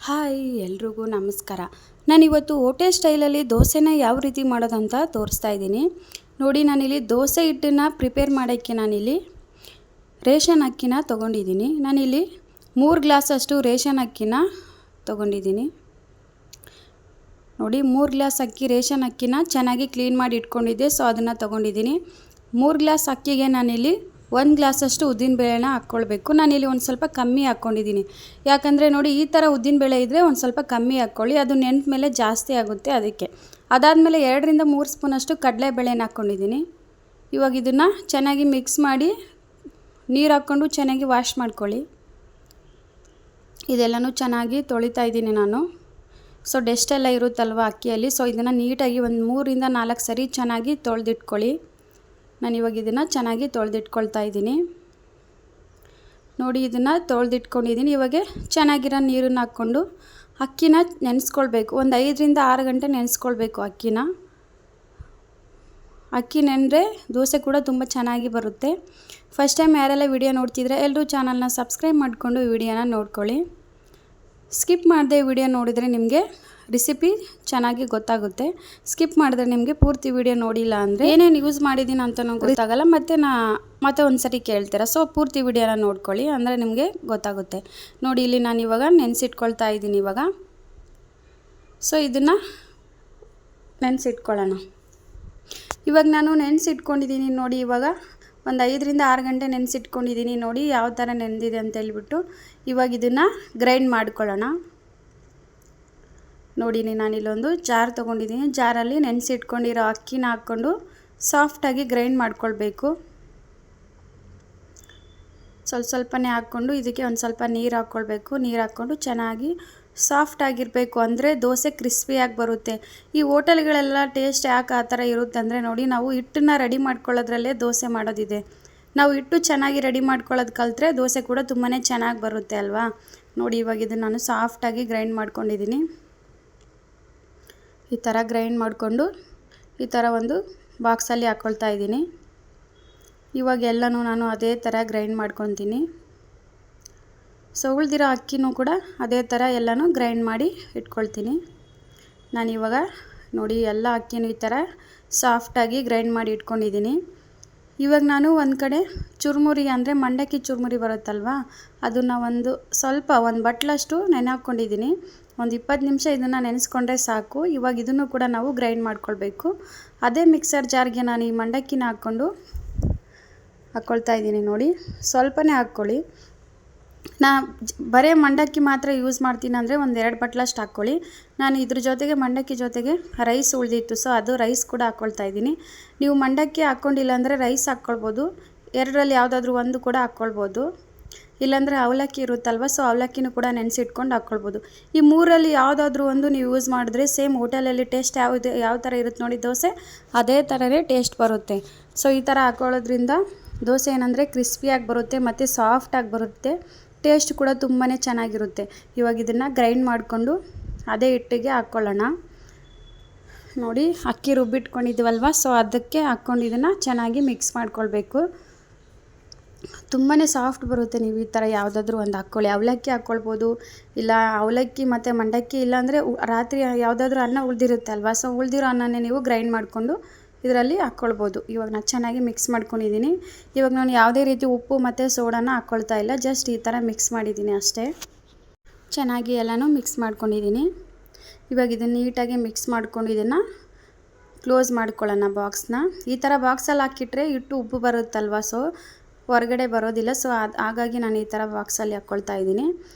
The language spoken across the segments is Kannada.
ಹಾಯ್ ಎಲ್ರಿಗೂ ನಮಸ್ಕಾರ. ನಾನಿವತ್ತು ಹೋಟೆಲ್ ಸ್ಟೈಲಲ್ಲಿ ದೋಸೆನ ಯಾವ ರೀತಿ ಮಾಡೋದಂತ ತೋರಿಸ್ತಾ ಇದ್ದೀನಿ. ನೋಡಿ, ನಾನಿಲ್ಲಿ ದೋಸೆ ಹಿಟ್ಟನ್ನು ಪ್ರಿಪೇರ್ ಮಾಡೋಕ್ಕೆ ನಾನಿಲ್ಲಿ ರೇಷನ್ ಅಕ್ಕಿನ ತೊಗೊಂಡಿದ್ದೀನಿ. ನಾನಿಲ್ಲಿ 3 ಗ್ಲಾಸಷ್ಟು ರೇಷನ್ ಅಕ್ಕಿನ ತೊಗೊಂಡಿದ್ದೀನಿ. ನೋಡಿ, 3 ಗ್ಲಾಸ್ ಅಕ್ಕಿ ರೇಷನ್ ಅಕ್ಕಿನ ಚೆನ್ನಾಗಿ ಕ್ಲೀನ್ ಮಾಡಿ ಇಟ್ಕೊಂಡಿದ್ದೆ. ಸೊ ಅದನ್ನು ತೊಗೊಂಡಿದ್ದೀನಿ. 3 ಗ್ಲಾಸ್ ಅಕ್ಕಿಗೆ ನಾನಿಲ್ಲಿ 1 ಗ್ಲಾಸಷ್ಟು ಉದ್ದಿನಬೇಳೆನ ಹಾಕ್ಕೊಳ್ಬೇಕು. ನಾನಿಲ್ಲಿ ಒಂದು ಸ್ವಲ್ಪ ಕಮ್ಮಿ ಹಾಕ್ಕೊಂಡಿದ್ದೀನಿ. ಯಾಕಂದರೆ ನೋಡಿ, ಈ ಥರ ಉದ್ದಿನಬೇಳೆ ಇದ್ದರೆ ಒಂದು ಸ್ವಲ್ಪ ಕಮ್ಮಿ ಹಾಕ್ಕೊಳ್ಳಿ, ಅದು ನೆನೆದ ಮೇಲೆ ಜಾಸ್ತಿ ಆಗುತ್ತೆ ಅದಕ್ಕೆ. ಅದಾದಮೇಲೆ 2 ರಿಂದ 3 ಸ್ಪೂನಷ್ಟು ಕಡಲೆಬೇಳೆನ ಹಾಕ್ಕೊಂಡಿದ್ದೀನಿ. ಇವಾಗ ಇದನ್ನು ಚೆನ್ನಾಗಿ ಮಿಕ್ಸ್ ಮಾಡಿ ನೀರು ಹಾಕ್ಕೊಂಡು ಚೆನ್ನಾಗಿ ವಾಶ್ ಮಾಡ್ಕೊಳ್ಳಿ. ಇದೆಲ್ಲನೂ ಚೆನ್ನಾಗಿ ತೊಳಿತಾ ಇದ್ದೀನಿ ನಾನು. ಸೊ ಡಸ್ಟೆಲ್ಲ ಇರುತ್ತಲ್ವ ಅಕ್ಕಿಯಲ್ಲಿ, ಸೊ ಇದನ್ನು ನೀಟಾಗಿ ಒಂದು 3 ರಿಂದ 4 ಸರಿ ಚೆನ್ನಾಗಿ ತೊಳೆದಿಟ್ಕೊಳ್ಳಿ. ನಾನು ಇವಾಗ ಇದನ್ನು ಚೆನ್ನಾಗಿ ತೊಳೆದಿಟ್ಕೊಳ್ತಾ ಇದ್ದೀನಿ. ನೋಡಿ, ಇದನ್ನು ತೊಳೆದಿಟ್ಕೊಂಡಿದ್ದೀನಿ. ಇವಾಗ ಚೆನ್ನಾಗಿರೋ ನೀರನ್ನು ಹಾಕ್ಕೊಂಡು ಅಕ್ಕಿನ ನೆನೆಸ್ಕೊಳ್ಬೇಕು. ಒಂದು 5 ರಿಂದ 6 ಗಂಟೆ ನೆನೆಸ್ಕೊಳ್ಬೇಕು ಅಕ್ಕಿನ. ಅಕ್ಕಿ ನೆನೆದ್ರೆ ದೋಸೆ ಕೂಡ ತುಂಬ ಚೆನ್ನಾಗಿ ಬರುತ್ತೆ. ಫಸ್ಟ್ ಟೈಮ್ ಯಾರೆಲ್ಲ ವಿಡಿಯೋ ನೋಡ್ತಿದ್ರೆ ಎಲ್ಲರೂ ಚಾನಲ್ನ ಸಬ್ಸ್ಕ್ರೈಬ್ ಮಾಡಿಕೊಂಡು ವಿಡಿಯೋನ ನೋಡ್ಕೊಳ್ಳಿ. ಸ್ಕಿಪ್ ಮಾಡದೆ ವಿಡಿಯೋ ನೋಡಿದರೆ ನಿಮಗೆ ರೆಸಿಪಿ ಚೆನ್ನಾಗಿ ಗೊತ್ತಾಗುತ್ತೆ. ಸ್ಕಿಪ್ ಮಾಡಿದ್ರೆ ನಿಮಗೆ ಪೂರ್ತಿ ವಿಡಿಯೋ ನೋಡಿಲ್ಲ ಅಂದರೆ ಏನೇನು ಯೂಸ್ ಮಾಡಿದ್ದೀನಿ ಅಂತ ಗೊತ್ತಾಗಲ್ಲ, ಮತ್ತೆ ಒಂದು ಸರಿ ಕೇಳ್ತೀರಾ. ಸೊ ಪೂರ್ತಿ ವಿಡಿಯೋನ ನೋಡ್ಕೊಳ್ಳಿ, ಅಂದರೆ ನಿಮಗೆ ಗೊತ್ತಾಗುತ್ತೆ. ನೋಡಿ, ಇಲ್ಲಿ ನಾನು ಇವಾಗ ನೆನೆಸಿಟ್ಕೊಳ್ತಾ ಇದ್ದೀನಿ ಇವಾಗ. ಸೊ ಇದನ್ನು ನೆನೆಸಿಟ್ಕೊಳ್ಳೋಣ. ಇವಾಗ ನಾನು ನೆನೆಸಿಟ್ಕೊಂಡಿದ್ದೀನಿ ನೋಡಿ. ಇವಾಗ ಒಂದು 5 ರಿಂದ 6 ಗಂಟೆ ನೆನೆಸಿಟ್ಕೊಂಡಿದ್ದೀನಿ. ನೋಡಿ ಯಾವ ಥರ ನೆನೆದಿದೆ ಅಂತ ಹೇಳ್ಬಿಟ್ಟು. ಇವಾಗ ಇದನ್ನು ಗ್ರೈಂಡ್ ಮಾಡ್ಕೊಳ್ಳೋಣ. ನೋಡಿ, ನಾನಿಲ್ಲೊಂದು ಜಾರ್ ತೊಗೊಂಡಿದ್ದೀನಿ. ಜಾರಲ್ಲಿ ನೆನೆಸಿಟ್ಕೊಂಡಿರೋ ಅಕ್ಕಿನ ಹಾಕ್ಕೊಂಡು ಸಾಫ್ಟಾಗಿ ಗ್ರೈಂಡ್ ಮಾಡ್ಕೊಳ್ಬೇಕು. ಸ್ವಲ್ಪನೇ ಹಾಕ್ಕೊಂಡು ಇದಕ್ಕೆ ಒಂದು ಸ್ವಲ್ಪ ನೀರು ಹಾಕ್ಕೊಳ್ಬೇಕು. ನೀರು ಹಾಕ್ಕೊಂಡು ಚೆನ್ನಾಗಿ ಸಾಫ್ಟಾಗಿರಬೇಕು, ಅಂದರೆ ದೋಸೆ ಕ್ರಿಸ್ಪಿಯಾಗಿ ಬರುತ್ತೆ. ಈ ಹೋಟೆಲ್ಗಳೆಲ್ಲ ಟೇಸ್ಟ್ ಯಾಕೆ ಆ ಥರ ಇರುತ್ತೆ ಅಂದರೆ ನೋಡಿ, ನಾವು ಹಿಟ್ಟನ್ನು ರೆಡಿ ಮಾಡ್ಕೊಳ್ಳೋದ್ರಲ್ಲೇ ದೋಸೆ ಮಾಡೋದಿದೆ. ನಾವು ಹಿಟ್ಟು ಚೆನ್ನಾಗಿ ರೆಡಿ ಮಾಡ್ಕೊಳ್ಳೋದು ಕಲಿತ್ರೆ ದೋಸೆ ಕೂಡ ತುಂಬಾ ಚೆನ್ನಾಗಿ ಬರುತ್ತೆ ಅಲ್ವಾ. ನೋಡಿ, ಇವಾಗ ಇದನ್ನು ನಾನು ಸಾಫ್ಟಾಗಿ ಗ್ರೈಂಡ್ ಮಾಡ್ಕೊಂಡಿದ್ದೀನಿ. ಈ ಥರ ಗ್ರೈಂಡ್ ಮಾಡಿಕೊಂಡು ಈ ಥರ ಒಂದು ಬಾಕ್ಸಲ್ಲಿ ಹಾಕ್ಕೊಳ್ತಾ ಇದ್ದೀನಿ. ಇವಾಗ ಎಲ್ಲನೂ ನಾನು ಅದೇ ಥರ ಗ್ರೈಂಡ್ ಮಾಡ್ಕೊತೀನಿ. ಸೊ ಉಳಿದಿರೋ ಅಕ್ಕಿನೂ ಕೂಡ ಅದೇ ಥರ ಎಲ್ಲನೂ ಗ್ರೈಂಡ್ ಮಾಡಿ ಇಟ್ಕೊಳ್ತೀನಿ. ನಾನಿವಾಗ ನೋಡಿ ಎಲ್ಲ ಅಕ್ಕಿನೂ ಈ ಥರ ಸಾಫ್ಟಾಗಿ ಗ್ರೈಂಡ್ ಮಾಡಿ ಇಟ್ಕೊಂಡಿದ್ದೀನಿ. ಇವಾಗ ನಾನು ಒಂದು ಕಡೆ ಚುರುಮುರಿ, ಅಂದರೆ ಮಂಡಕ್ಕಿ ಚುರುಮುರಿ ಬರುತ್ತಲ್ವ, ಅದನ್ನು ಒಂದು ಬಟ್ಲಷ್ಟು ನೆನೆ ಹಾಕ್ಕೊಂಡಿದ್ದೀನಿ. ಒಂದು 20 ನಿಮಿಷ ಇದನ್ನು ನೆನೆಸ್ಕೊಂಡ್ರೆ ಸಾಕು. ಇವಾಗ ಇದನ್ನು ಕೂಡ ನಾವು ಗ್ರೈಂಡ್ ಮಾಡ್ಕೊಳ್ಬೇಕು. ಅದೇ ಮಿಕ್ಸರ್ ಜಾರ್ಗೆ ನಾನು ಈ ಮಂಡಕ್ಕಿನ ಹಾಕ್ಕೊಳ್ತಾ ಇದ್ದೀನಿ. ನೋಡಿ, ಸ್ವಲ್ಪನೇ ಹಾಕ್ಕೊಳ್ಳಿ. ಬರೀ ಮಂಡಕ್ಕಿ ಮಾತ್ರ ಯೂಸ್ ಮಾಡ್ತೀನಿ ಅಂದರೆ ಒಂದು 2 ಬಟ್ಲಷ್ಟು ಹಾಕ್ಕೊಳ್ಳಿ. ನಾನು ಇದ್ರ ಜೊತೆಗೆ ಮಂಡಕ್ಕಿ ಜೊತೆಗೆ ರೈಸ್ ಉಳಿದಿತ್ತು, ಸೊ ಅದು ರೈಸ್ ಕೂಡ ಹಾಕ್ಕೊಳ್ತಾ ಇದ್ದೀನಿ. ನೀವು ಮಂಡಕ್ಕಿ ಹಾಕ್ಕೊಂಡಿಲ್ಲ ಅಂದರೆ ರೈಸ್ ಹಾಕ್ಕೊಳ್ಬೋದು. 2ರಲ್ಲಿ ಯಾವುದಾದ್ರೂ ಒಂದು ಕೂಡ ಹಾಕ್ಕೊಳ್ಬೋದು. ಇಲ್ಲಾಂದರೆ ಅವಲಕ್ಕಿ ಇರುತ್ತಲ್ವ, ಸೊ ಅವಲಕ್ಕಿನೂ ಕೂಡ ನೆನೆಸಿಟ್ಕೊಂಡು ಹಾಕ್ಕೊಳ್ಬೋದು. ಈ 3ರಲ್ಲಿ ಯಾವುದಾದ್ರೂ ಒಂದು ನೀವು ಯೂಸ್ ಮಾಡಿದ್ರೆ ಸೇಮ್ ಹೋಟೆಲಲ್ಲಿ ಟೇಸ್ಟ್ ಯಾವ ಥರ ಇರುತ್ತೆ ನೋಡಿ ದೋಸೆ, ಅದೇ ಥರನೇ ಟೇಸ್ಟ್ ಬರುತ್ತೆ. ಸೊ ಈ ಥರ ಹಾಕ್ಕೊಳ್ಳೋದ್ರಿಂದ ದೋಸೆ ಏನಂದರೆ ಕ್ರಿಸ್ಪಿಯಾಗಿ ಬರುತ್ತೆ ಮತ್ತು ಸಾಫ್ಟಾಗಿ ಬರುತ್ತೆ. ಟೇಸ್ಟ್ ಕೂಡ ತುಂಬಾ ಚೆನ್ನಾಗಿರುತ್ತೆ. ಇವಾಗ ಇದನ್ನು ಗ್ರೈಂಡ್ ಮಾಡಿಕೊಂಡು ಅದೇ ಹಿಟ್ಟಿಗೆ ಹಾಕ್ಕೊಳ್ಳೋಣ. ನೋಡಿ, ಅಕ್ಕಿ ರುಬ್ಬಿಟ್ಕೊಂಡಿದ್ದೀವಲ್ವ, ಸೊ ಅದಕ್ಕೆ ಹಾಕ್ಕೊಂಡು ಇದನ್ನು ಚೆನ್ನಾಗಿ ಮಿಕ್ಸ್ ಮಾಡ್ಕೊಳ್ಬೇಕು. ತುಂಬಾ ಸಾಫ್ಟ್ ಬರುತ್ತೆ. ನೀವು ಈ ಥರ ಯಾವುದಾದ್ರೂ ಒಂದು ಹಾಕ್ಕೊಳ್ಳಿ. ಅವಲಕ್ಕಿ ಹಾಕ್ಕೊಳ್ಬೋದು, ಇಲ್ಲ ಅವಲಕ್ಕಿ ಮತ್ತು ಮಂಡಕ್ಕಿ, ಇಲ್ಲಾಂದರೆ ರಾತ್ರಿ ಯಾವುದಾದ್ರೂ ಅನ್ನ ಉಳಿದಿರುತ್ತೆ ಅಲ್ವಾ, ಸೊ ಉಳಿದಿರೋ ಅನ್ನನೇ ನೀವು ಗ್ರೈಂಡ್ ಮಾಡಿಕೊಂಡು ಇದರಲ್ಲಿ ಹಾಕ್ಕೊಳ್ಬೋದು. ಇವಾಗ ನಾನು ಚೆನ್ನಾಗಿ ಮಿಕ್ಸ್ ಮಾಡ್ಕೊಂಡಿದ್ದೀನಿ. ಇವಾಗ ನಾನು ಯಾವುದೇ ರೀತಿ ಉಪ್ಪು ಮತ್ತು ಸೋಡಾನ ಹಾಕ್ಕೊಳ್ತಾ ಇಲ್ಲ, ಜಸ್ಟ್ ಈ ಥರ ಮಿಕ್ಸ್ ಮಾಡಿದ್ದೀನಿ ಅಷ್ಟೇ. ಚೆನ್ನಾಗಿ ಎಲ್ಲನೂ ಮಿಕ್ಸ್ ಮಾಡ್ಕೊಂಡಿದ್ದೀನಿ. ಇವಾಗ ಇದನ್ನು ನೀಟಾಗಿ ಮಿಕ್ಸ್ ಮಾಡ್ಕೊಂಡು ಇದನ್ನು ಕ್ಲೋಸ್ ಮಾಡ್ಕೊಳ್ಳೋಣ ಬಾಕ್ಸ್ನ. ಈ ಥರ ಬಾಕ್ಸಲ್ಲಿ ಹಾಕಿಟ್ರೆ ಹಿಟ್ಟು ಉಪ್ಪು ಬರುತ್ತಲ್ವ, ಸೊ ಹೊರಗಡೆ ಬರೋದಿಲ್ಲ. ಸೊ ಹಾಗಾಗಿ ನಾನು ಈ ಥರ ಬಾಕ್ಸಲ್ಲಿ ಹಾಕ್ಕೊಳ್ತಾ ಇದ್ದೀನಿ.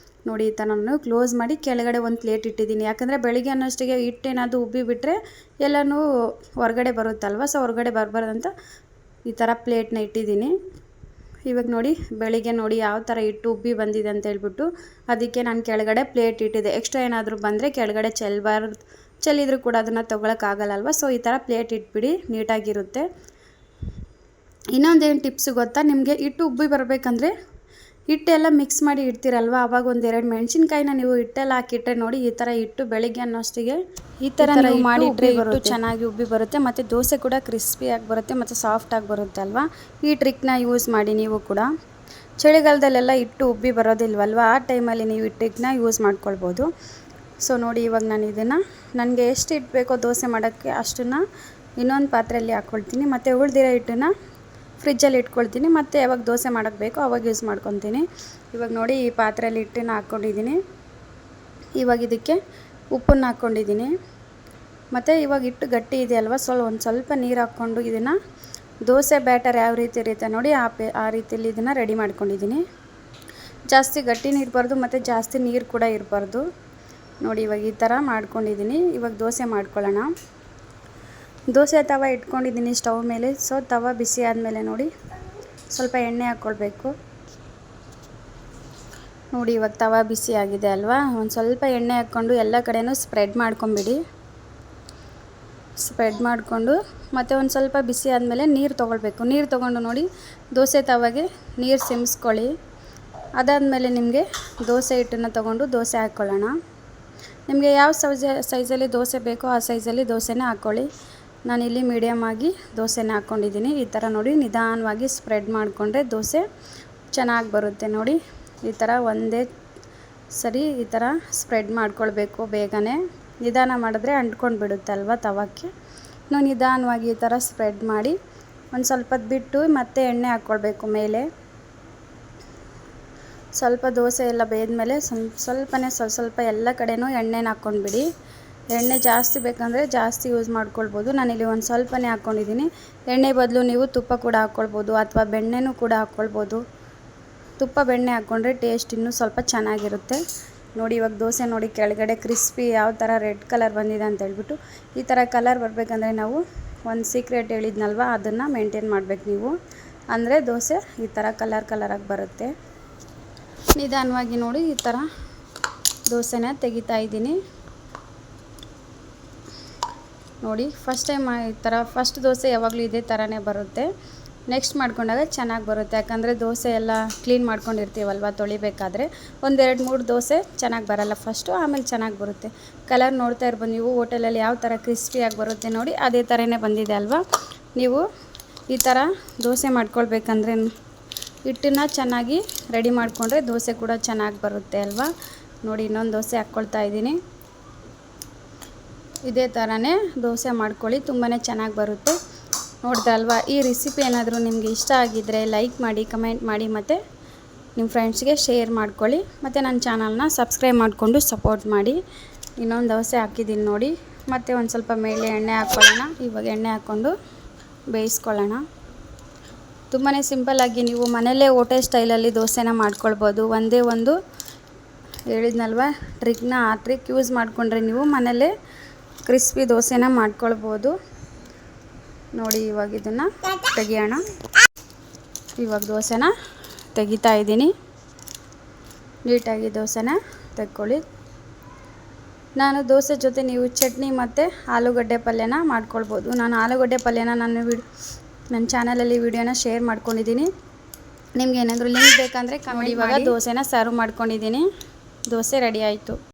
ನೋಡಿ, ಈ ಥರ ನಾನು ಕ್ಲೋಸ್ ಮಾಡಿ ಕೆಳಗಡೆ ಒಂದು ಪ್ಲೇಟ್ ಇಟ್ಟಿದ್ದೀನಿ. ಯಾಕಂದರೆ ಬೆಳಿಗ್ಗೆ ಅನ್ನೋಷ್ಟಿಗೆ ಹಿಟ್ಟೇನಾದರೂ ಉಬ್ಬಿ ಬಿಟ್ಟರೆ ಎಲ್ಲನೂ ಹೊರಗಡೆ ಬರುತ್ತಲ್ವ, ಸೊ ಹೊರಗಡೆ ಬರಬಾರ್ದಂತ ಈ ಥರ ಪ್ಲೇಟ್ನ ಇಟ್ಟಿದ್ದೀನಿ. ಇವಾಗ ನೋಡಿ, ಬೆಳಿಗ್ಗೆ ನೋಡಿ ಯಾವ ಥರ ಹಿಟ್ಟು ಉಬ್ಬಿ ಬಂದಿದೆ ಅಂತ ಹೇಳ್ಬಿಟ್ಟು ಅದಕ್ಕೆ ನಾನು ಕೆಳಗಡೆ ಪ್ಲೇಟ್ ಇಟ್ಟಿದ್ದೆ. ಎಕ್ಸ್ಟ್ರಾ ಏನಾದರೂ ಬಂದರೆ ಕೆಳಗಡೆ ಚೆಲ್ಲಿದ್ರೂ ಕೂಡ ಅದನ್ನು ತೊಗೊಳಕ್ಕಾಗಲ್ಲಲ್ವ, ಸೊ ಈ ಥರ ಪ್ಲೇಟ್ ಇಟ್ಬಿಡಿ, ನೀಟಾಗಿರುತ್ತೆ. ಇನ್ನೊಂದೇನು ಟಿಪ್ಸ್ ಗೊತ್ತಾ ನಿಮಗೆ, ಹಿಟ್ಟು ಉಬ್ಬಿ ಬರಬೇಕಂದ್ರೆ ಹಿಟ್ಟೆಲ್ಲ ಮಿಕ್ಸ್ ಮಾಡಿ ಇಡ್ತೀರಲ್ವ, ಆವಾಗ ಒಂದು 2 ಮೆಣಸಿನ್ಕಾಯಿನ ನೀವು ಹಿಟ್ಟೆಲ್ಲ ಹಾಕಿಟ್ರೆ ನೋಡಿ, ಈ ಥರ ಹಿಟ್ಟು ಬೆಳಿಗ್ಗೆ ಅನ್ನೋಷ್ಟಿಗೆ ಈ ಥರ ನೀವು ಮಾಡಿಟ್ರೆ ಹಿಟ್ಟು ಚೆನ್ನಾಗಿ ಉಬ್ಬಿ ಬರುತ್ತೆ ಮತ್ತು ದೋಸೆ ಕೂಡ ಕ್ರಿಸ್ಪಿಯಾಗಿ ಬರುತ್ತೆ ಮತ್ತು ಸಾಫ್ಟಾಗಿ ಬರುತ್ತೆ ಅಲ್ವಾ. ಈ ಟ್ರಿಕ್ನ ಯೂಸ್ ಮಾಡಿ ನೀವು ಕೂಡ. ಚಳಿಗಾಲದಲ್ಲೆಲ್ಲ ಹಿಟ್ಟು ಉಬ್ಬಿ ಬರೋದಿಲ್ವಲ್ವ, ಆ ಟೈಮಲ್ಲಿ ನೀವು ಹಿಟ್ಟನ್ನ ಯೂಸ್ ಮಾಡ್ಕೊಳ್ಬೋದು. ಸೊ ನೋಡಿ, ಇವಾಗ ನಾನು ಇದನ್ನು ನನಗೆ ಎಷ್ಟು ಹಿಟ್ಟು ಬೇಕೋ ದೋಸೆ ಮಾಡೋಕ್ಕೆ ಅಷ್ಟನ್ನು ಇನ್ನೊಂದು ಪಾತ್ರೆಯಲ್ಲಿ ಹಾಕ್ಕೊಳ್ತೀನಿ. ಮತ್ತು ಉಳಿದಿರೋ ಹಿಟ್ಟನ್ನು ಫ್ರಿಜ್ಜಲ್ಲಿ ಇಟ್ಕೊಳ್ತೀನಿ. ಮತ್ತು ಯಾವಾಗ ದೋಸೆ ಮಾಡೋಕ್ಕೆ ಬೇಕೋ ಅವಾಗ ಯೂಸ್ ಮಾಡ್ಕೊತೀನಿ. ಇವಾಗ ನೋಡಿ, ಈ ಪಾತ್ರೆಯಲ್ಲಿ ಹಿಟ್ಟನ್ನು ಹಾಕ್ಕೊಂಡಿದ್ದೀನಿ. ಇವಾಗ ಇದಕ್ಕೆ ಉಪ್ಪನ್ನು ಹಾಕ್ಕೊಂಡಿದ್ದೀನಿ. ಮತ್ತು ಇವಾಗ ಹಿಟ್ಟು ಗಟ್ಟಿ ಇದೆ ಅಲ್ವ, ಒಂದು ಸ್ವಲ್ಪ ನೀರು ಹಾಕ್ಕೊಂಡು ಇದನ್ನು ದೋಸೆ ಬ್ಯಾಟರ್ ಯಾವ ರೀತಿ ಇರುತ್ತೆ ನೋಡಿ ಆ ರೀತಿಯಲ್ಲಿ ಇದನ್ನು ರೆಡಿ ಮಾಡ್ಕೊಂಡಿದ್ದೀನಿ. ಜಾಸ್ತಿ ಗಟ್ಟಿನೂ ಇರಬಾರ್ದು ಮತ್ತು ಜಾಸ್ತಿ ನೀರು ಕೂಡ ಇರಬಾರ್ದು. ನೋಡಿ, ಇವಾಗ ಈ ಥರ ಮಾಡ್ಕೊಂಡಿದ್ದೀನಿ. ಇವಾಗ ದೋಸೆ ಮಾಡ್ಕೊಳ್ಳೋಣ. ದೋಸೆ ತವ ಇಟ್ಕೊಂಡಿದ್ದೀನಿ ಸ್ಟವ್ ಮೇಲೆ. ಸೊ ತವ ಬಿಸಿ ಆದಮೇಲೆ ನೋಡಿ ಸ್ವಲ್ಪ ಎಣ್ಣೆ ಹಾಕ್ಕೊಳ್ಬೇಕು. ನೋಡಿ, ಇವಾಗ ತವ ಬಿಸಿ ಆಗಿದೆ ಅಲ್ವಾ, ಒಂದು ಸ್ವಲ್ಪ ಎಣ್ಣೆ ಹಾಕ್ಕೊಂಡು ಎಲ್ಲ ಕಡೆನೂ ಸ್ಪ್ರೆಡ್ ಮಾಡ್ಕೊಂಬಿಡಿ. ಸ್ಪ್ರೆಡ್ ಮಾಡಿಕೊಂಡು ಮತ್ತು ಒಂದು ಸ್ವಲ್ಪ ಬಿಸಿ ಆದಮೇಲೆ ನೀರು ತೊಗೊಳ್ಬೇಕು. ನೀರು ತೊಗೊಂಡು ನೋಡಿ ದೋಸೆ ತವಾಗೆ ನೀರು ಸಿಮ್ಸ್ಕೊಳ್ಳಿ. ಅದಾದಮೇಲೆ ನಿಮಗೆ ದೋಸೆ ಹಿಟ್ಟನ್ನು ತೊಗೊಂಡು ದೋಸೆ ಹಾಕ್ಕೊಳ್ಳೋಣ. ನಿಮಗೆ ಯಾವ ಸೈಜಲ್ಲಿ ದೋಸೆ ಬೇಕೋ ಆ ಸೈಜಲ್ಲಿ ದೋಸೆನೇ ಹಾಕ್ಕೊಳ್ಳಿ. ನಾನಿಲ್ಲಿ ಮೀಡಿಯಮ್ ಆಗಿ ದೋಸೆನ ಹಾಕ್ಕೊಂಡಿದ್ದೀನಿ. ಈ ಥರ ನೋಡಿ ನಿಧಾನವಾಗಿ ಸ್ಪ್ರೆಡ್ ಮಾಡಿಕೊಂಡ್ರೆ ದೋಸೆ ಚೆನ್ನಾಗಿ ಬರುತ್ತೆ. ನೋಡಿ, ಈ ಥರ ಒಂದೇ ಸರಿ ಈ ಥರ ಸ್ಪ್ರೆಡ್ ಮಾಡ್ಕೊಳ್ಬೇಕು. ಬೇಗನೆ ನಿಧಾನ ಮಾಡಿದ್ರೆ ಅಂಟ್ಕೊಂಡು ಬಿಡುತ್ತೆ ಅಲ್ವಾ ತವಕ್ಕೆ. ನಾವು ನಿಧಾನವಾಗಿ ಈ ಥರ ಸ್ಪ್ರೆಡ್ ಮಾಡಿ ಒಂದು ಸ್ವಲ್ಪ ಬಿಟ್ಟು ಮತ್ತೆ ಎಣ್ಣೆ ಹಾಕ್ಕೊಳ್ಬೇಕು ಮೇಲೆ. ಸ್ವಲ್ಪ ದೋಸೆ ಎಲ್ಲ ಬೇಯ್ದಮೇಲೆ ಸ್ವಲ್ಪ ಎಲ್ಲ ಕಡೆನೂ ಎಣ್ಣೆನ ಹಾಕ್ಕೊಂಡ್ಬಿಡಿ. ಎಣ್ಣೆ ಜಾಸ್ತಿ ಬೇಕಂದರೆ ಜಾಸ್ತಿ ಯೂಸ್ ಮಾಡ್ಕೊಳ್ಬೋದು. ನಾನಿಲ್ಲಿ ಒಂದು ಸ್ವಲ್ಪನೇ ಹಾಕ್ಕೊಂಡಿದ್ದೀನಿ. ಎಣ್ಣೆ ಬದಲು ನೀವು ತುಪ್ಪ ಕೂಡ ಹಾಕ್ಕೊಳ್ಬೋದು ಅಥವಾ ಬೆಣ್ಣೆನೂ ಕೂಡ ಹಾಕ್ಕೊಳ್ಬೋದು. ತುಪ್ಪ ಬೆಣ್ಣೆ ಹಾಕ್ಕೊಂಡ್ರೆ ಟೇಸ್ಟ್ ಇನ್ನೂ ಸ್ವಲ್ಪ ಚೆನ್ನಾಗಿರುತ್ತೆ. ನೋಡಿ, ಇವಾಗ ದೋಸೆ ನೋಡಿ ಕೆಳಗಡೆ ಕ್ರಿಸ್ಪಿ ಯಾವ ಥರ ರೆಡ್ ಕಲರ್ ಬಂದಿದೆ ಅಂತ ಹೇಳ್ಬಿಟ್ಟು. ಈ ಥರ ಕಲರ್ ಬರಬೇಕಂದ್ರೆ ನಾವು ಒಂದು ಸೀಕ್ರೆಟ್ ಹೇಳಿದ್ನಲ್ವ, ಅದನ್ನು ಮೇಂಟೈನ್ ಮಾಡಬೇಕು ನೀವು. ಅಂದರೆ ದೋಸೆ ಈ ಥರ ಕಲರಾಗಿ ಬರುತ್ತೆ. ನಿಧಾನವಾಗಿ ನೋಡಿ ಈ ಥರ ದೋಸೆನ ತೆಗಿತಾ ಇದ್ದೀನಿ. ನೋಡಿ, ಫಸ್ಟ್ ಟೈಮ್ ಈ ಥರ ಫಸ್ಟ್ ದೋಸೆ ಯಾವಾಗಲೂ ಇದೇ ಥರನೇ ಬರುತ್ತೆ. ನೆಕ್ಸ್ಟ್ ಮಾಡ್ಕೊಂಡಾಗ ಚೆನ್ನಾಗಿ ಬರುತ್ತೆ. ಯಾಕಂದರೆ ದೋಸೆ ಎಲ್ಲ ಕ್ಲೀನ್ ಮಾಡ್ಕೊಂಡಿರ್ತೀವಲ್ವ, ತೊಳಿಬೇಕಾದ್ರೆ 1-2-3 ದೋಸೆ ಚೆನ್ನಾಗಿ ಬರಲ್ಲ ಫಸ್ಟು, ಆಮೇಲೆ ಚೆನ್ನಾಗಿ ಬರುತ್ತೆ. ಕಲರ್ ನೋಡ್ತಾ ಇರ್ಬೋದು ನೀವು, ಹೋಟೆಲಲ್ಲಿ ಯಾವ ಥರ ಕ್ರಿಸ್ಪಿಯಾಗಿ ಬರುತ್ತೆ ನೋಡಿ ಅದೇ ಥರನೇ ಬಂದಿದೆ ಅಲ್ವಾ. ನೀವು ಈ ಥರ ದೋಸೆ ಮಾಡ್ಕೊಳ್ಬೇಕಂದ್ರೆ ಹಿಟ್ಟನ್ನು ಚೆನ್ನಾಗಿ ರೆಡಿ ಮಾಡಿಕೊಂಡ್ರೆ ದೋಸೆ ಕೂಡ ಚೆನ್ನಾಗಿ ಬರುತ್ತೆ ಅಲ್ವಾ. ನೋಡಿ, ಇನ್ನೊಂದು ದೋಸೆ ಹಾಕ್ಕೊಳ್ತಾ ಇದ್ದೀನಿ. ಇದೇ ಥರನೇ ದೋಸೆ ಮಾಡ್ಕೊಳ್ಳಿ, ತುಂಬಾ ಚೆನ್ನಾಗಿ ಬರುತ್ತೆ. ನೋಡಿದ್ರಲ್ವಾ, ಈ ರೆಸಿಪಿ ಏನಾದರೂ ನಿಮಗೆ ಇಷ್ಟ ಆಗಿದ್ದರೆ ಲೈಕ್ ಮಾಡಿ, ಕಮೆಂಟ್ ಮಾಡಿ ಮತ್ತು ನಿಮ್ಮ ಫ್ರೆಂಡ್ಸ್ಗೆ ಶೇರ್ ಮಾಡ್ಕೊಳ್ಳಿ. ಮತ್ತು ನನ್ನ ಚಾನಲ್ನ ಸಬ್ಸ್ಕ್ರೈಬ್ ಮಾಡಿಕೊಂಡು ಸಪೋರ್ಟ್ ಮಾಡಿ. ಇನ್ನೊಂದು ದೋಸೆ ಹಾಕಿದ್ದೀನಿ ನೋಡಿ. ಮತ್ತು ಒಂದು ಸ್ವಲ್ಪ ಮೇಲೆ ಎಣ್ಣೆ ಹಾಕ್ಕೊಳ್ಳೋಣ. ಇವಾಗ ಎಣ್ಣೆ ಹಾಕ್ಕೊಂಡು ಬೇಯಿಸ್ಕೊಳ್ಳೋಣ. ತುಂಬಾ ಸಿಂಪಲ್ಲಾಗಿ ನೀವು ಮನೆಯಲ್ಲೇ ಹೋಟೆಲ್ ಸ್ಟೈಲಲ್ಲಿ ದೋಸೆನ ಮಾಡ್ಕೊಳ್ಬೋದು. ಒಂದೇ ಒಂದು ಹೇಳಿದ್ನಲ್ವ ಟ್ರಿಕ್ನ, ಆ ಟ್ರಿಕ್ ಯೂಸ್ ಮಾಡಿಕೊಂಡ್ರೆ ನೀವು ಮನೆಯಲ್ಲೇ ಕ್ರಿಸ್ಪಿ ದೋಸೆನ ಮಾಡ್ಕೊಳ್ಬೋದು. ನೋಡಿ, ಇವಾಗ ಇದನ್ನು ತೆಗಿಯೋಣ. ಇವಾಗ ದೋಸೆನ ತೆಗಿತಾ ಇದ್ದೀನಿ. ನೀಟಾಗಿ ದೋಸೆನ ತೆಕ್ಕೊಳ್ಳಿ. ನಾನು ದೋಸೆ ಜೊತೆ ನೀವು ಚಟ್ನಿ ಮತ್ತು ಆಲೂಗಡ್ಡೆ ಪಲ್ಯನ ಮಾಡ್ಕೊಳ್ಬೋದು. ನಾನು ಆಲೂಗಡ್ಡೆ ಪಲ್ಯನ ನನ್ನ ಚಾನಲಲ್ಲಿ ವಿಡಿಯೋನ ಶೇರ್ ಮಾಡ್ಕೊಂಡಿದ್ದೀನಿ. ನಿಮ್ಗೆ ಏನಾದರೂ ಲಿಂಕ್ ಬೇಕಂದರೆ ಕಮೆಂಟ್ ಮಾಡಿ. ಇವಾಗ ದೋಸೆನ ಸರ್ವ್ ಮಾಡ್ಕೊಂಡಿದ್ದೀನಿ. ದೋಸೆ ರೆಡಿ ಆಯಿತು.